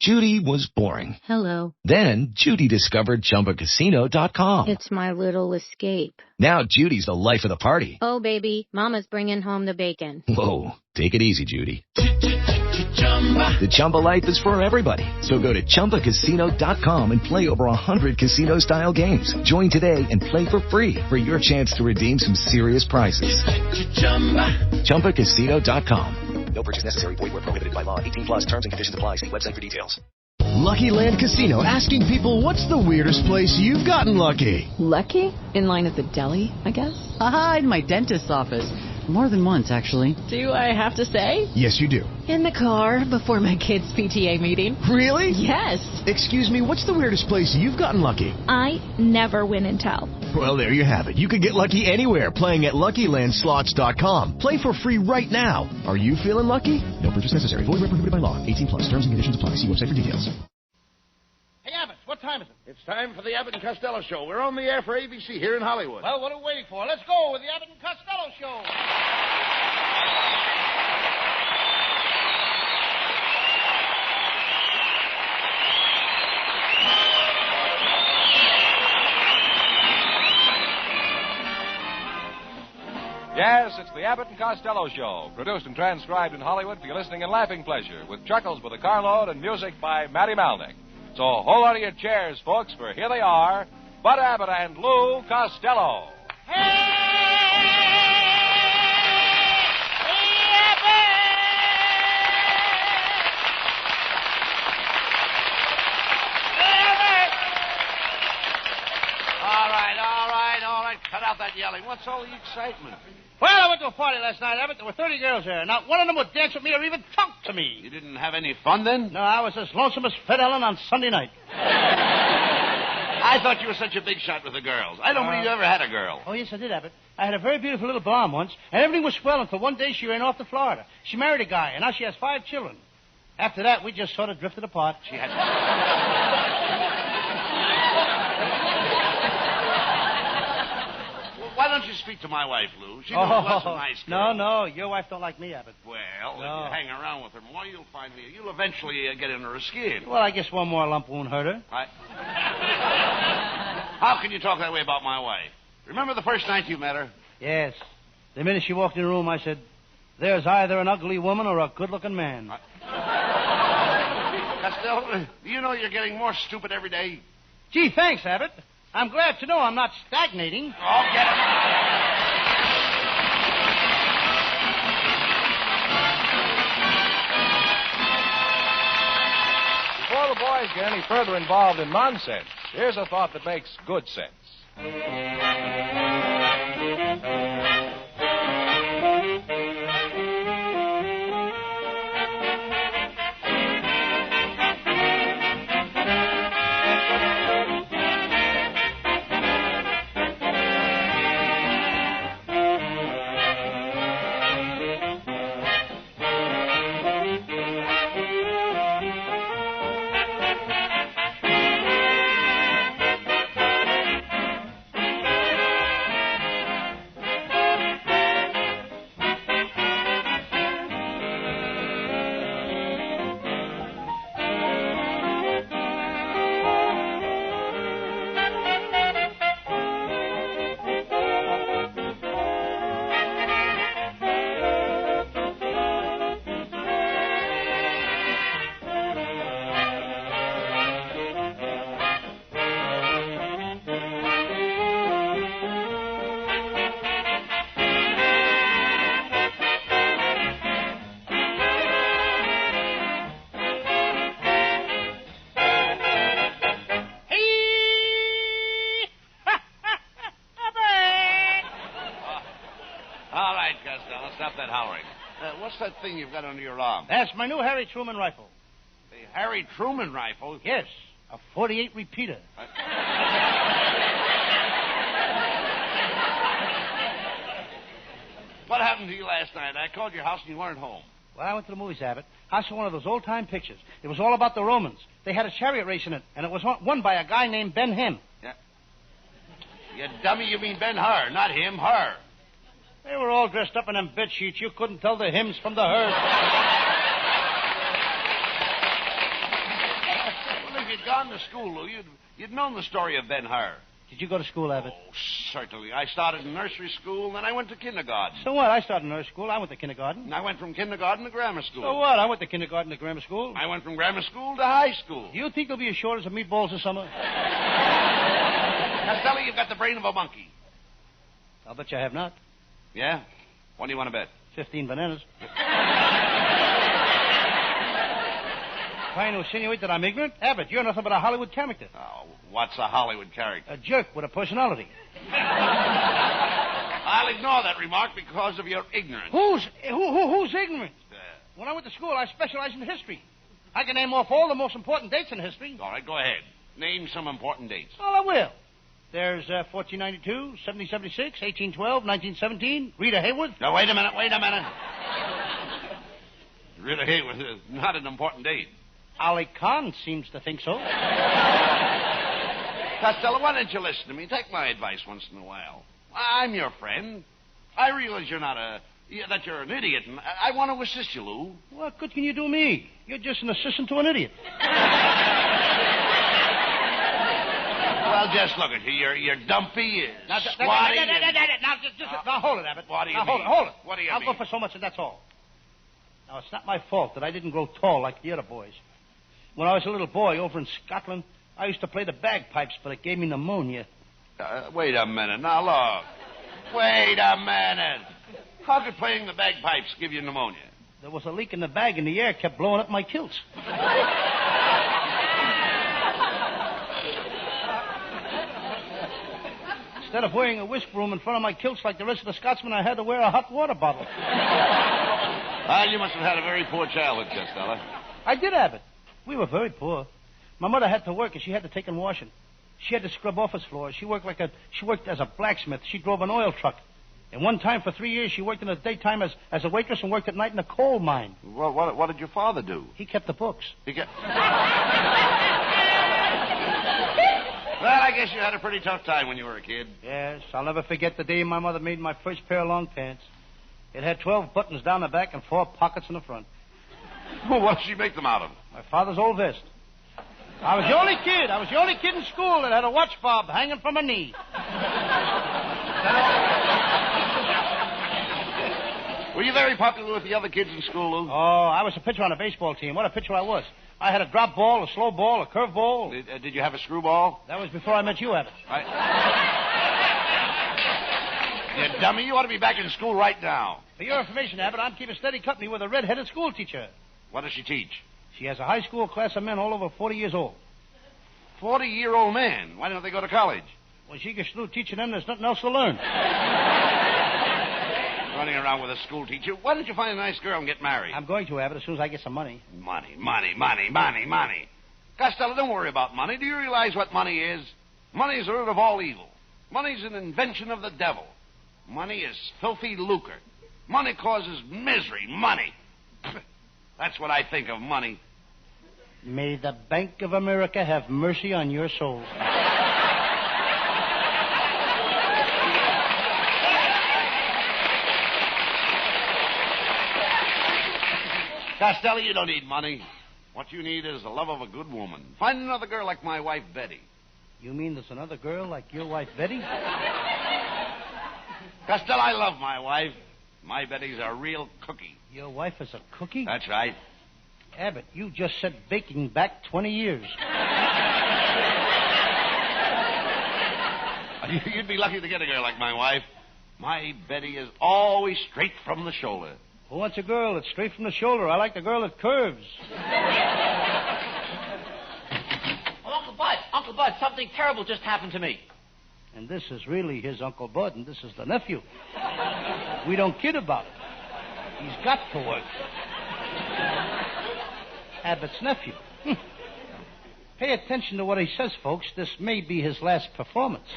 Judy was boring. Hello. Then Judy discovered ChumbaCasino.com. It's my little escape. Now Judy's the life of the party. Oh, baby, mama's bringing home the bacon. Whoa, take it easy, Judy. The Chumba life is for everybody. So go to ChumbaCasino.com and play over 100 casino-style games. Join today and play for free for your chance to redeem some serious prizes. ChumbaCasino.com. No purchase necessary. Void where prohibited by law. 18 plus terms and conditions apply. See website for details. Lucky Land Casino, asking people, what's the weirdest place you've gotten lucky? Lucky? In line at the deli, I guess? Aha, in my dentist's office. More than once, actually. Do I have to say? Yes, you do. In the car before my kids' PTA meeting. Really? Yes. Excuse me, what's the weirdest place you've gotten lucky? I never win and tell. Well, there you have it. You can get lucky anywhere, playing at LuckyLandSlots.com. Play for free right now. Are you feeling lucky? No purchase necessary. Void where prohibited by law. 18 plus. Terms and conditions apply. See website for details. Hey, Abbott, what time is it? It's time for the Abbott and Costello Show. We're on the air for ABC here in Hollywood. Well, what are we waiting for? Let's go with the Abbott and Costello Show. Yes, it's the Abbott and Costello Show, produced and transcribed in Hollywood for your listening and laughing pleasure, with chuckles with a carload and music by Matty Malnick. So hold on to your chairs, folks, for here they are, Bud Abbott and Lou Costello. All right, cut out that yelling. What's all the excitement? Well, I went to a party last night, Abbott. There were 30 girls there. Not one of them would dance with me or even talk to me. You didn't have any fun then? No, I was as lonesome as Fred Ellen on Sunday night. I thought you were such a big shot with the girls. I don't believe you ever had a girl. Oh, yes, I did, Abbott. I had a very beautiful little blonde once, and everything was swell until one day she ran off to Florida. She married a guy, and now she has 5 children. After that, we just sort of drifted apart. She had... Why don't you speak to my wife, Lou? She knows lots of nice girls. No, your wife don't like me, Abbott. Well, if you hang around with her more, you'll find me. You'll eventually get into her skin. Well, I guess one more lump won't hurt her. How can you talk that way about my wife? Remember the first night you met her? Yes. The minute she walked in the room, I said, there's either an ugly woman or a good-looking man. Costello, do you know you're getting more stupid every day? Gee, thanks, Abbott. I'm glad to know I'm not stagnating. Oh, get it. Before the boys get any further involved in nonsense, here's a thought that makes good sense. Stop that hollering. What's that thing you've got under your arm? That's my new Harry Truman rifle. The Harry Truman rifle? Yes, a .48 repeater. What happened to you last night? I called your house and you weren't home. Well, I went to the movies, Abbott. I saw one of those old-time pictures. It was all about the Romans. They had a chariot race in it, and it was won by a guy named Ben-Hur. Yeah. You dummy, you mean Ben-Hur, not him, her. They were all dressed up in them bed sheets. You couldn't tell the hymns from the hers. gone to school, Lou, you'd known the story of Ben-Hur. Did you go to school, Abbott? Oh, certainly. I started in nursery school, then I went to kindergarten. So what? I started in nursery school. I went to kindergarten. And I went from kindergarten to grammar school. So what? I went to kindergarten to grammar school. I went from grammar school to high school. Do you think there'll be a shortage of meatballs this summer? Costello, you've got the brain of a monkey. I'll bet you I have not. Yeah? What do you want to bet? 15 bananas. Trying to insinuate that I'm ignorant? Abbott, you're nothing but a Hollywood character. Oh, what's a Hollywood character? A jerk with a personality. I'll ignore that remark because of your ignorance. Who's ignorant? When I went to school, I specialized in history. I can name off all the most important dates in history. All right, go ahead. Name some important dates. Well, I will. There's 1492, 1776, 1812, 1917, Rita Hayworth. Now, wait a minute. Rita Hayworth is not an important date. Ali Khan seems to think so. Costello, why don't you listen to me? Take my advice once in a while. I'm your friend. I realize that you're an idiot, and I want to assist you, Lou. What good can you do me? You're just an assistant to an idiot. Well, just look at you. You're dumpy, squatty. Now, hold it, Abbott. What do you mean? Hold it. What do you I'll mean? go for so much, and that's all. Now, it's not my fault that I didn't grow tall like the other boys. When I was a little boy over in Scotland, I used to play the bagpipes, but it gave me pneumonia. Wait a minute. Now, look. Wait a minute. How could playing the bagpipes give you pneumonia? There was a leak in the bag, and the air kept blowing up my kilts. Instead of wearing a whisk broom in front of my kilts like the rest of the Scotsmen, I had to wear a hot water bottle. Well, you must have had a very poor childhood, Costello. I did, Abbott. We were very poor. My mother had to work, and she had to take in washing. She had to scrub office floors. She worked as a blacksmith. She drove an oil truck. And one time for 3 years, she worked in the daytime as a waitress and worked at night in a coal mine. Well, what did your father do? He kept the books. Well, I guess you had a pretty tough time when you were a kid. Yes, I'll never forget the day my mother made my first pair of long pants. It had 12 buttons down the back and 4 pockets in the front. What did she make them out of? My father's old vest. I was the only kid in school that had a watch fob hanging from a knee. Were you very popular with the other kids in school, Lou? Oh, I was a pitcher on a baseball team. What a pitcher I was. I had a drop ball, a slow ball, a curve ball. Did you have a screwball? That was before I met you, Abbott. You dummy, you ought to be back in school right now. For your information, Abbott, I'm keeping steady company with a red-headed school teacher. What does she teach? She has a high school class of men all over 40 years old. 40-year-old man? Why don't they go to college? When she gets through teaching them, there's nothing else to learn. Running around with a school teacher. Why don't you find a nice girl and get married? I'm going to, Abbott, as soon as I get some money. Money. Costello, don't worry about money. Do you realize what money is? Money is the root of all evil. Money is an invention of the devil. Money is filthy lucre. Money causes misery. Money. That's what I think of money. May the Bank of America have mercy on your soul. Costello, you don't need money. What you need is the love of a good woman. Find another girl like my wife, Betty. You mean there's another girl like your wife, Betty? Costello, I love my wife. My Betty's a real cookie. Your wife is a cookie? That's right. Abbott, you just said baking back 20 years. You'd be lucky to get a girl like my wife. My Betty is always straight from the shoulder. Who wants a girl that's straight from the shoulder? I like the girl that curves. Oh, Uncle Bud, something terrible just happened to me. And this is really his Uncle Bud, and this is the nephew. We don't kid about it. He's got to work. Abbott's nephew. Pay attention to what he says, folks. This may be his last performance.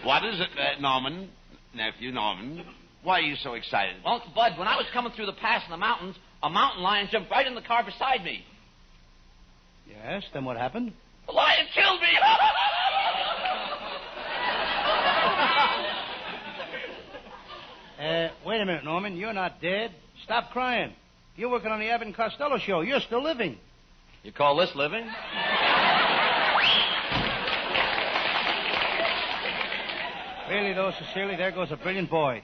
What is it, Norman? Nephew Norman? Why are you so excited? Well, Uncle Bud, when I was coming through the pass in the mountains, a mountain lion jumped right in the car beside me. Yes, then what happened? The lion killed me! Wait a minute, Norman. You're not dead. Stop crying. You're working on the Abbott and Costello show. You're still living. You call this living? Really, though, Cecilia, there goes a brilliant boy.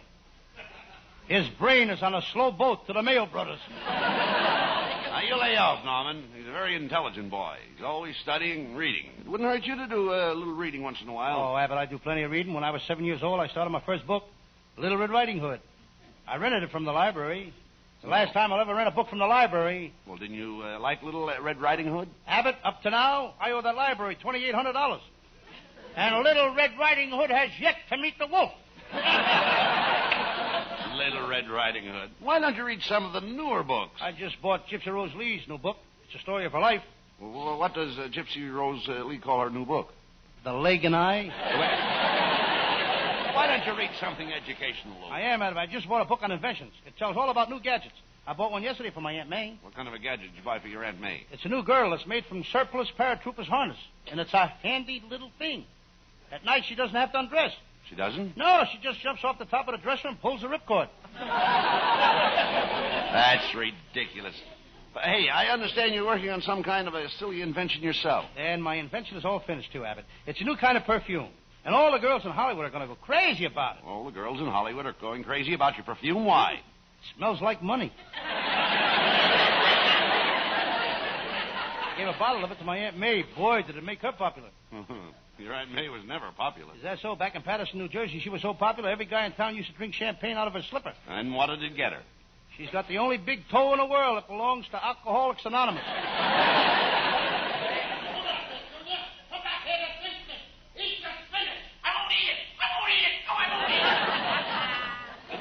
His brain is on a slow boat to the Mayo Brothers. Now, you lay off, Norman. He's a very intelligent boy. He's always studying and reading. It wouldn't hurt you to do a little reading once in a while. Oh, Abbott, I do plenty of reading. When I was 7 years old, I started my first book, Little Red Riding Hood. I rented it from the library. It's the last time I'll ever rent a book from the library. Well, didn't you like Little Red Riding Hood? Abbott, up to now, I owe that library $2,800. And Little Red Riding Hood has yet to meet the wolf. Little Red Riding Hood. Why don't you read some of the newer books? I just bought Gypsy Rose Lee's new book. It's a story of her life. Well, what does Gypsy Rose Lee call her new book? The Leg and I. Why don't you read something educational, Lou? I am, Abbott. I just bought a book on inventions. It tells all about new gadgets. I bought one yesterday for my Aunt May. What kind of a gadget did you buy for your Aunt May? It's a new girdle that's made from surplus paratroopers harness. And it's a handy little thing. At night, she doesn't have to undress. She doesn't? No, she just jumps off the top of the dresser and pulls the ripcord. That's ridiculous. But, hey, I understand you're working on some kind of a silly invention yourself. And my invention is all finished, too, Abbott. It's a new kind of perfume. And all the girls in Hollywood are going to go crazy about it. All the girls in Hollywood are going crazy about your perfume? Why? It smells like money. I gave a bottle of it to my Aunt May. Boy, did it make her popular. Your Aunt May was never popular. Is that so? Back in Patterson, New Jersey, she was so popular, every guy in town used to drink champagne out of her slipper. And what did it get her? She's got the only big toe in the world that belongs to Alcoholics Anonymous.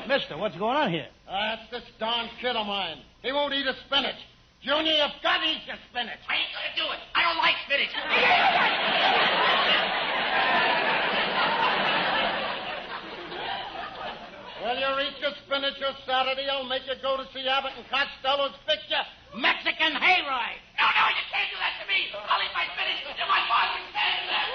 Mister, what's going on here? That's this darn kid of mine. He won't eat his spinach. Junior, you've got to eat your spinach. I ain't gonna do it. I don't like spinach. Well, you eat your spinach this Saturday, I'll make you go to see Abbott and Costello's picture, Mexican Hayride. No, you can't do that to me. I'll eat my spinach till my father stands there.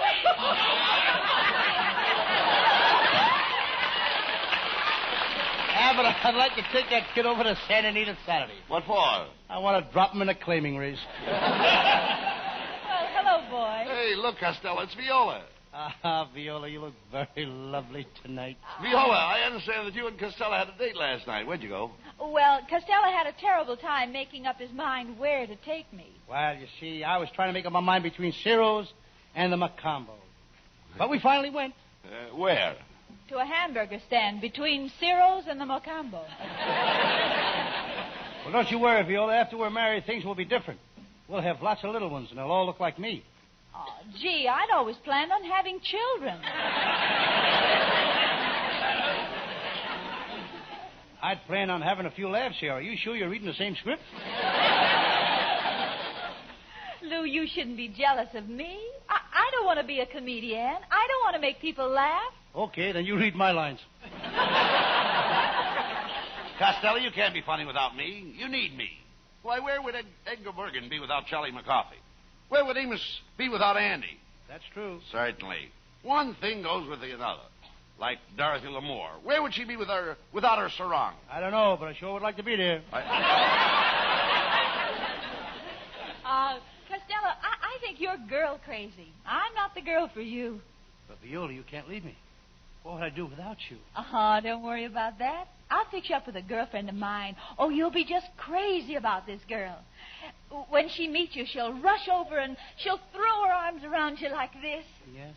Abbott, I'd like to take that kid over to Santa Anita Saturday. What for? I want to drop him in a claiming race. Well, hello, boy. Hey, look, Costello, it's Viola. Viola, you look very lovely tonight. Viola, I understand that you and Costello had a date last night. Where'd you go? Well, Costello had a terrible time making up his mind where to take me. Well, you see, I was trying to make up my mind between Ciro's and the Macombo. But we finally went. Where? To a hamburger stand between Ciro's and the Mocambo. Well, don't you worry, Viola. After we're married, things will be different. We'll have lots of little ones, and they'll all look like me. Oh, gee, I'd always planned on having children. I'd plan on having a few laughs here. Are you sure you're reading the same script? Lou, you shouldn't be jealous of me. I don't want to be a comedian. I don't want to make people laugh. Okay, then you read my lines. Costello, you can't be funny without me. You need me. Why, where would Edgar Bergen be without Charlie McCoffey? Where would Amos be without Andy? That's true. Certainly. One thing goes with the other. Like Dorothy L'Amour. Where would she be without her sarong? I don't know, but I sure would like to be there. Costello, I think you're girl crazy. I'm not the girl for you. But, Viola, you can't leave me. What would I do without you? Don't worry about that. I'll fix you up with a girlfriend of mine. Oh, you'll be just crazy about this girl. When she meets you, she'll rush over and she'll throw her arms around you like this. Yes.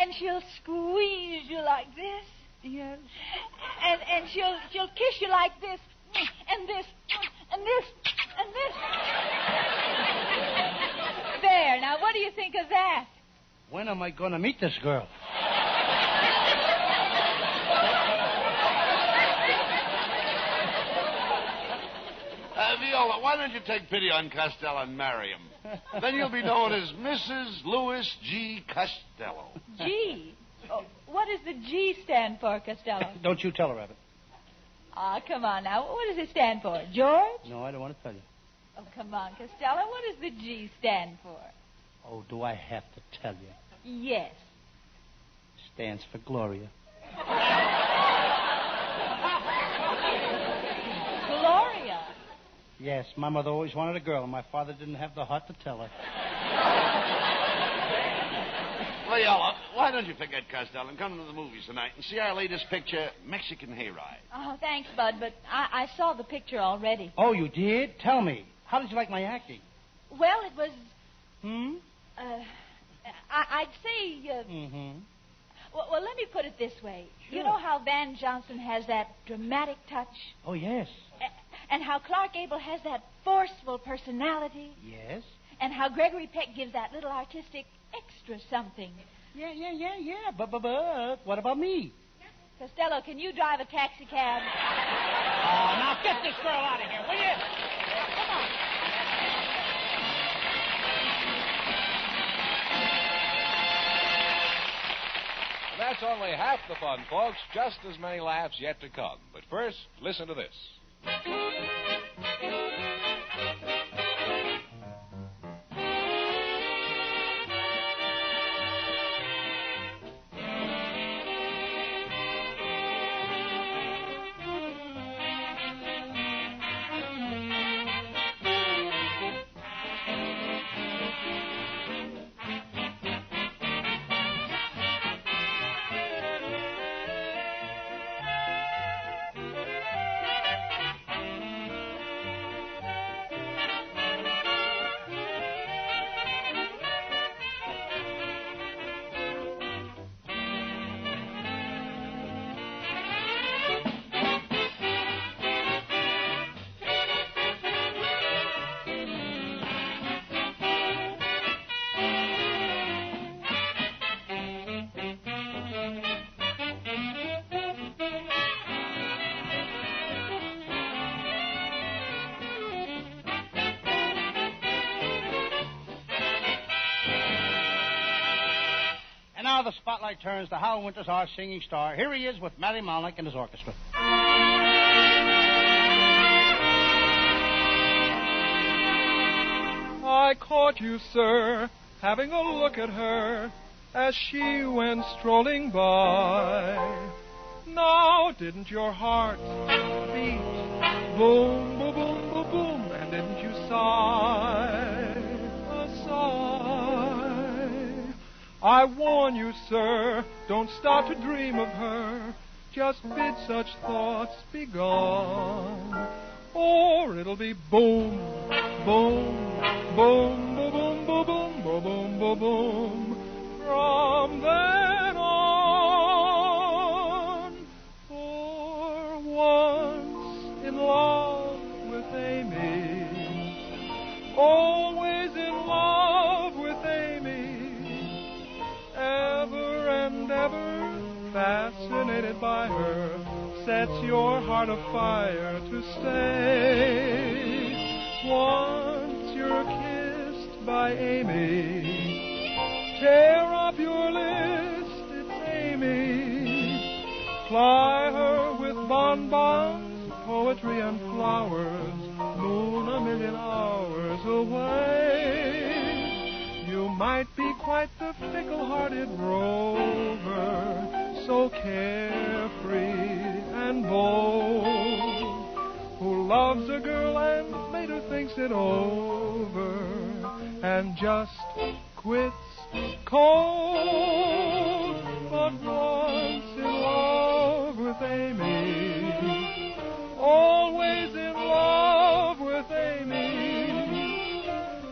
And she'll squeeze you like this. Yes. And she'll kiss you like this. And this. And this. And this. There. Now, what do you think of that? When am I going to meet this girl? Viola, why don't you take pity on Costello and marry him? Then you'll be known as Mrs. Louis G. Costello. G? Oh, what does the G stand for, Costello? Don't you tell her, Abbott. Come on now. What does it stand for? George? No, I don't want to tell you. Oh, come on, Costello. What does the G stand for? Oh, do I have to tell you? Yes. Stands for Gloria. Gloria? Yes, my mother always wanted a girl, and my father didn't have the heart to tell her. Leola, why don't you forget Costello and come to the movies tonight and see our latest picture, Mexican Hayride? Oh, thanks, Bud, but I saw the picture already. Oh, you did? Tell me. How did you like my acting? Well, it was... I'd say... Well, let me put it this way. Sure. You know how Van Johnson has that dramatic touch? Oh, yes. And how Clark Gable has that forceful personality? Yes. And how Gregory Peck gives that little artistic extra something. Yeah. But what about me? Costello, can you drive a taxi cab? Oh, now get this girl out of here, will you? Come on. That's only half the fun, folks. Just as many laughs yet to come. But first, listen to this. Now the spotlight turns to Hal Winters, our singing star. Here he is with Matty Malnick and his orchestra. I caught you, sir, having a look at her as she went strolling by. Now, didn't your heart beat boom, boom, boom, boom, boom, and didn't you sigh a sigh? I warn you, sir, don't start to dream of her. Just bid such thoughts be gone, or it'll be boom, boom, boom, boom, boom, boom, boom, boom, boom, boom, boom. From then on, for once in love with Amy, always in love with Amy, ever and ever fascinated by her, sets your heart afire to stay. Once you're kissed by Amy, tear up your list, it's Amy. Ply her with bonbons, poetry and flowers, moon a million hours away. You might be quite the fickle-hearted rover, so carefree and bold, who loves a girl and later thinks it over and just quits cold. But once in love with Amy, always in love with Amy,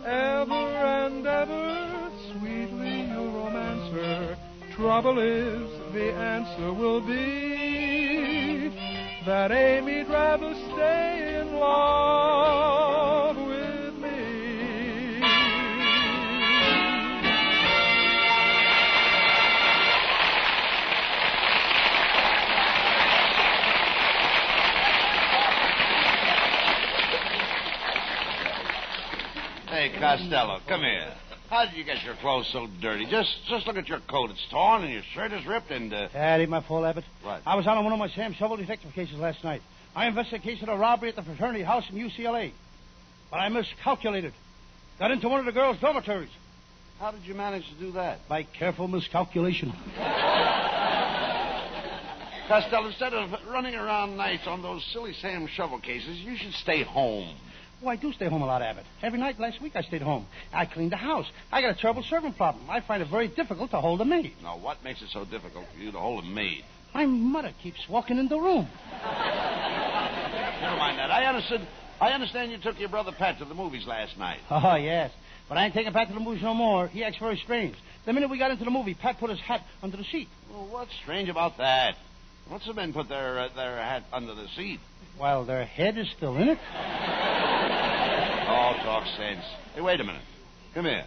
ever and ever sweetly you'll romance her. Trouble is, the answer will be that Amy'd rather stay in love with me. Hey, Costello, come here. How did you get your clothes so dirty? Just look at your coat. It's torn and your shirt is ripped and... That ain't my fault, Abbott. What? I was out on one of my Sam Shovel detective cases last night. I investigated a robbery at the fraternity house in UCLA. But I miscalculated. Got into one of the girls' dormitories. How did you manage to do that? By careful miscalculation. Costello, instead of running around nights on those silly Sam Shovel cases, you should stay home. Oh, I do stay home a lot, Abbott. Every night last week I stayed home. I cleaned the house. I got a terrible servant problem. I find it very difficult to hold a maid. Now, what makes it so difficult for you to hold a maid? My mother keeps walking in the room. Never mind that. I understand you took your brother Pat to the movies last night. Oh, yes. But I ain't taking Pat to the movies no more. He acts very strange. The minute we got into the movie, Pat put his hat under the seat. Well, what's strange about that? What's the men put their hat under the seat? While their head is still in it. Oh, talk sense. Hey, wait a minute. Come here.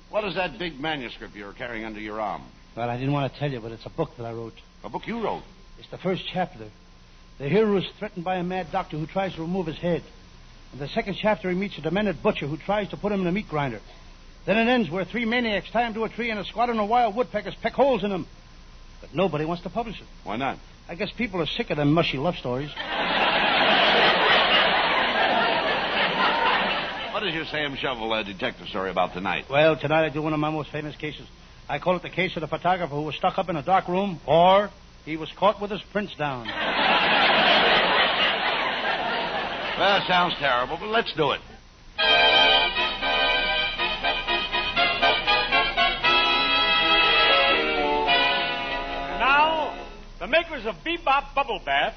What is that big manuscript you're carrying under your arm? Well, I didn't want to tell you, but it's a book that I wrote. A book you wrote? It's the first chapter. The hero is threatened by a mad doctor who tries to remove his head. In the second chapter, he meets a demented butcher who tries to put him in a meat grinder. Then it ends where 3 maniacs tie him to a tree and a squadron of wild woodpeckers peck holes in him. But nobody wants to publish it. Why not? I guess people are sick of them mushy love stories. What is your Sam Shovel detective story about tonight? Well, tonight I do one of my most famous cases. I call it the case of the photographer who was stuck up in a dark room, or he was caught with his prints down. Well, sounds terrible, but let's do it. Now, the makers of Bebop Bubble Bath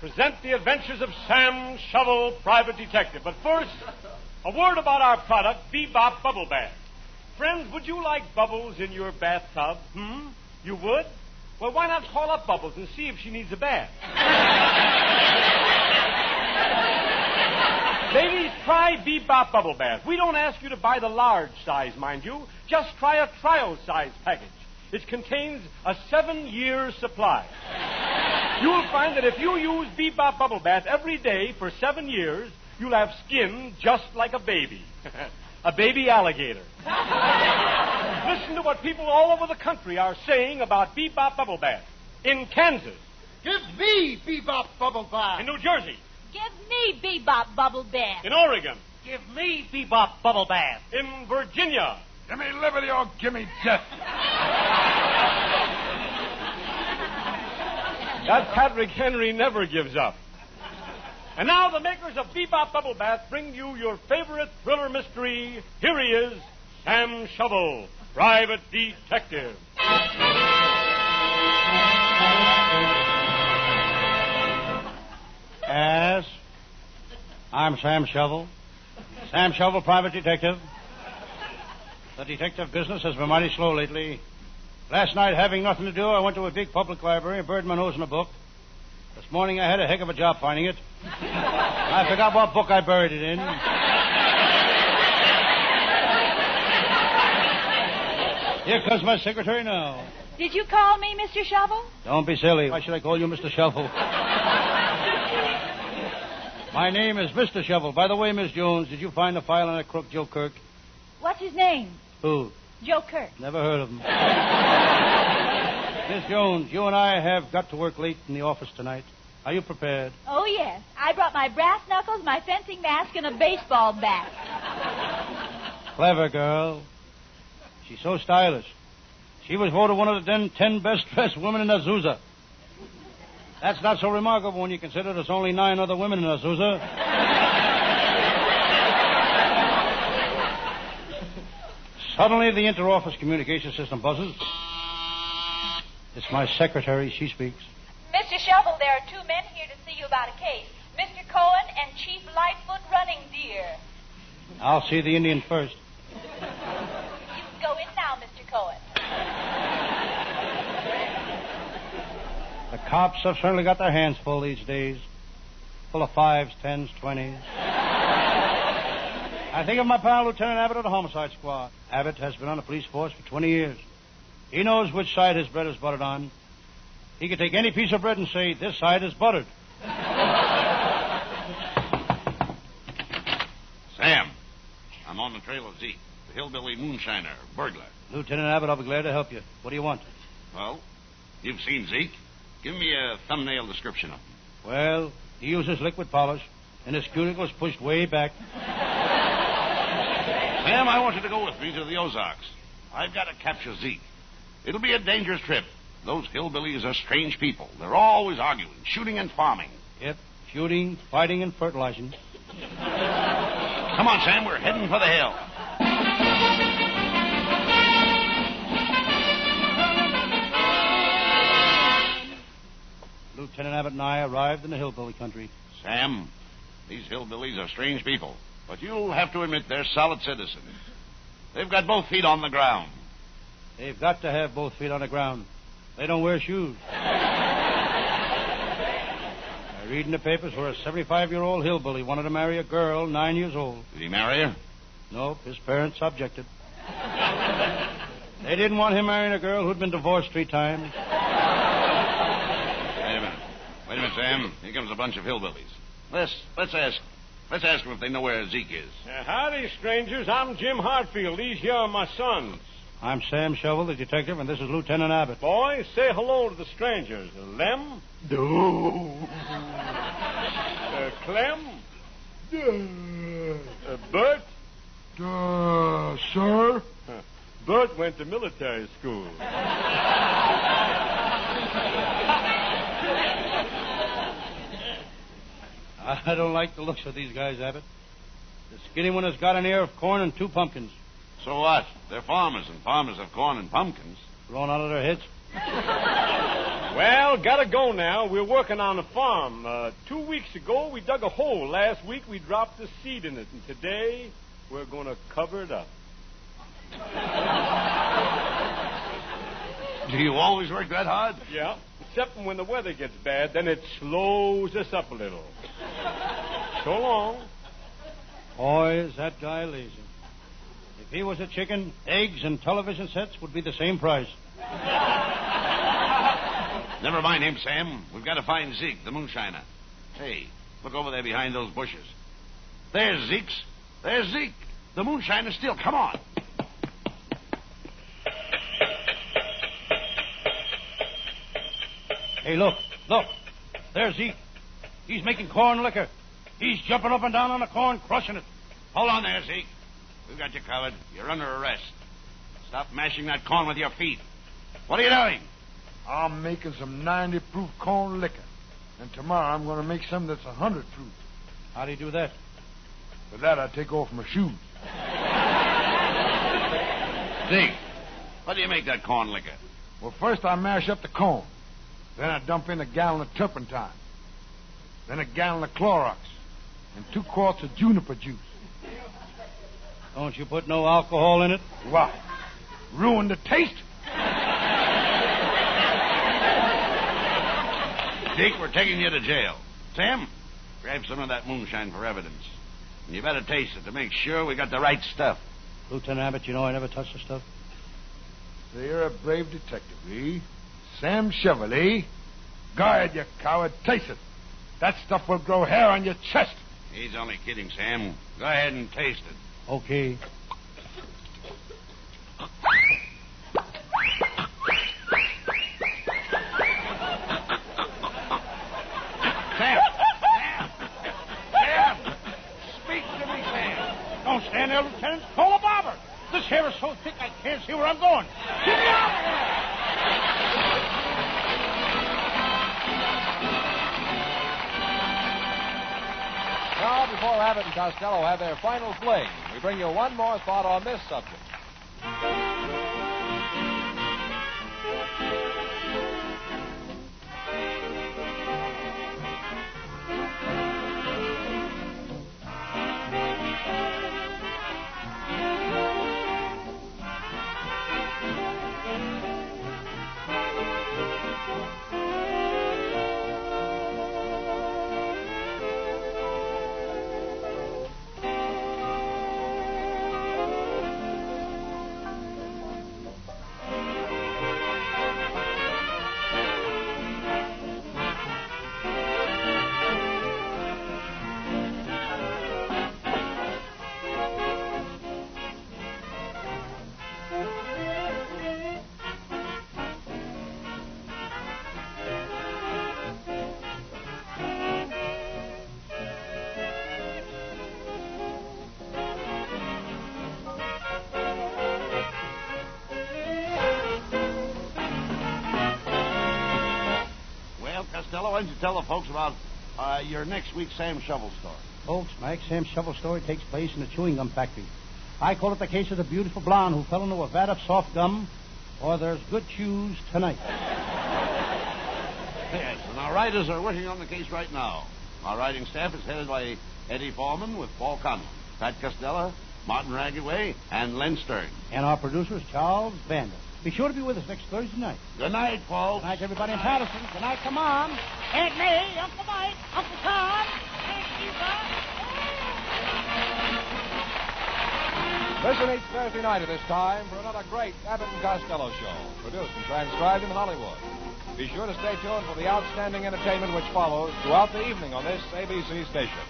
present the adventures of Sam Shovel, Private Detective. But first, a word about our product, Bebop Bubble Bath. Friends, would you like bubbles in your bathtub? You would? Well, why not call up Bubbles and see if she needs a bath? Ladies, try Bebop Bubble Bath. We don't ask you to buy the large size, mind you. Just try a trial size package. It contains a 7-year supply. You'll find that if you use Bebop Bubble Bath every day for 7 years, you'll have skin just like a baby. A baby alligator. Listen to what people all over the country are saying about Bebop Bubble Bath. In Kansas. Give me Bebop Bubble Bath. In New Jersey. Give me Bebop Bubble Bath. In Oregon. Give me Bebop Bubble Bath. In Virginia. Give me liberty or give me death. That Patrick Henry never gives up. And now the makers of Bebop Bubble Bath bring you your favorite thriller mystery. Here he is, Sam Shovel, Private Detective. Yes. I'm Sam Shovel. Sam Shovel, Private Detective. The detective business has been mighty slow lately. Last night, having nothing to do, I went to a big public library and buried my nose in a book. This morning, I had a heck of a job finding it. I forgot what book I buried it in. Here comes my secretary now. Did you call me Mr. Shovel? Don't be silly. Why should I call you Mr. Shovel? My name is Mr. Shovel. By the way, Miss Jones, did you find the file on that crook, Joe Kirk? What's his name? Who? Joe Kirk. Never heard of him. Miss Jones, you and I have got to work late in the office tonight. Are you prepared? Oh, yes. I brought my brass knuckles, my fencing mask, and a baseball bat. Clever girl. She's so stylish. She was voted one of the 10 best-dressed women in Azusa. That's not so remarkable when you consider there's only 9 other women in Azusa. Suddenly, the inter-office communication system buzzes. It's my secretary. She speaks. Mr. Shovel, there are 2 men here to see you about a case. Mr. Cohen and Chief Lightfoot Running Deer. I'll see the Indian first. You can go in now, Mr. Cohen. The cops have certainly got their hands full these days. Full of 5s, 10s, 20s. I think of my pal, Lieutenant Abbott of the Homicide Squad. Abbott has been on the police force for 20 years. He knows which side his bread is buttered on. He could take any piece of bread and say, this side is buttered. Sam, I'm on the trail of Zeke, the hillbilly moonshiner, burglar. Lieutenant Abbott, I'll be glad to help you. What do you want? Well, you've seen Zeke. Give me a thumbnail description of him. Well, he uses liquid polish, and his cuticle is pushed way back. Sam, I want you to go with me to the Ozarks. I've got to capture Zeke. It'll be a dangerous trip. Those hillbillies are strange people. They're always arguing, shooting and farming. Yep, shooting, fighting, and fertilizing. Come on, Sam, we're heading for the hill. Lieutenant Abbott and I arrived in the hillbilly country. Sam, these hillbillies are strange people, but you'll have to admit they're solid citizens. They've got both feet on the ground. They've got to have both feet on the ground. They don't wear shoes. I read in the papers where a 75-year-old hillbilly wanted to marry a girl 9 years old. Did he marry her? Nope, his parents objected. They didn't want him marrying a girl who'd been divorced 3 times. Wait a minute, Sam. Here comes a bunch of hillbillies. Let's ask them if they know where Zeke is. Howdy, strangers. I'm Jim Hartfield. These here are my sons. I'm Sam Shovel, the detective, and this is Lieutenant Abbott. Boys, say hello to the strangers. Lem? No. Clem? Bert? Sir? Bert went to military school. I don't like the looks of these guys, Abbott. The skinny one has got an ear of corn and 2 pumpkins. So what? They're farmers, and farmers have corn and pumpkins. Grown out of their heads. Well, gotta go now. We're working on a farm. 2 weeks ago, we dug a hole. Last week, we dropped the seed in it. And today, we're going to cover it up. Do you always work that hard? Yeah. Except when the weather gets bad, then it slows us up a little. So long. Boy, is that guy lazy. If he was a chicken, eggs and television sets would be the same price. Never mind him, Sam. We've got to find Zeke, the moonshiner. Hey, look over there behind those bushes. There's Zeke's. There's Zeke. The moonshiner still. Come on. Hey, look. There's Zeke. He's making corn liquor. He's jumping up and down on the corn, crushing it. Hold on there, Zeke. We've got you covered. You're under arrest. Stop mashing that corn with your feet. What are you doing? I'm making some 90 proof corn liquor. And tomorrow I'm going to make some that's 100 proof. How do you do that? For that, I take off my shoes. Zeke, how do you make that corn liquor? Well, first I mash up the corn. Then I dump in a gallon of turpentine. Then a gallon of Clorox. And 2 quarts of juniper juice. Don't you put no alcohol in it? Why? Ruin the taste? Zeke, we're taking you to jail. Sam, grab some of that moonshine for evidence. And you better taste it to make sure we got the right stuff. Lieutenant Abbott, you know I never touch the stuff. So you're a brave detective, eh? Sam Shovel, eh? Go ahead, you coward. Taste it. That stuff will grow hair on your chest. He's only kidding, Sam. Go ahead and taste it. Okay. Sam! Speak to me, Sam. Don't stand there, Lieutenant. Pull a bobber. This hair is so thick I can't see where I'm going. Get me out of here! Now, before Abbott and Costello have their final fling, we bring you one more thought on this subject. Costello, why don't you tell the folks about your next week's Sam Shovel story? Folks, my ex-Sam Shovel story takes place in a chewing gum factory. I call it the case of the beautiful blonde who fell into a vat of soft gum, or there's good chews tonight. Yes, and our writers are working on the case right now. Our writing staff is headed by Eddie Foreman with Paul Conlon, Pat Costello, Martin Raggaway, and Len Stern. And our producer is Charles Vander. Be sure to be with us next Thursday night. Good night, folks. Good night, everybody in Patterson. Good night, come on. Aunt May, Uncle Mike, Uncle Tom, Aunt Eva. Listen each Thursday night at this time for another great Abbott and Costello show, produced and transcribed in Hollywood. Be sure to stay tuned for the outstanding entertainment which follows throughout the evening on this ABC station.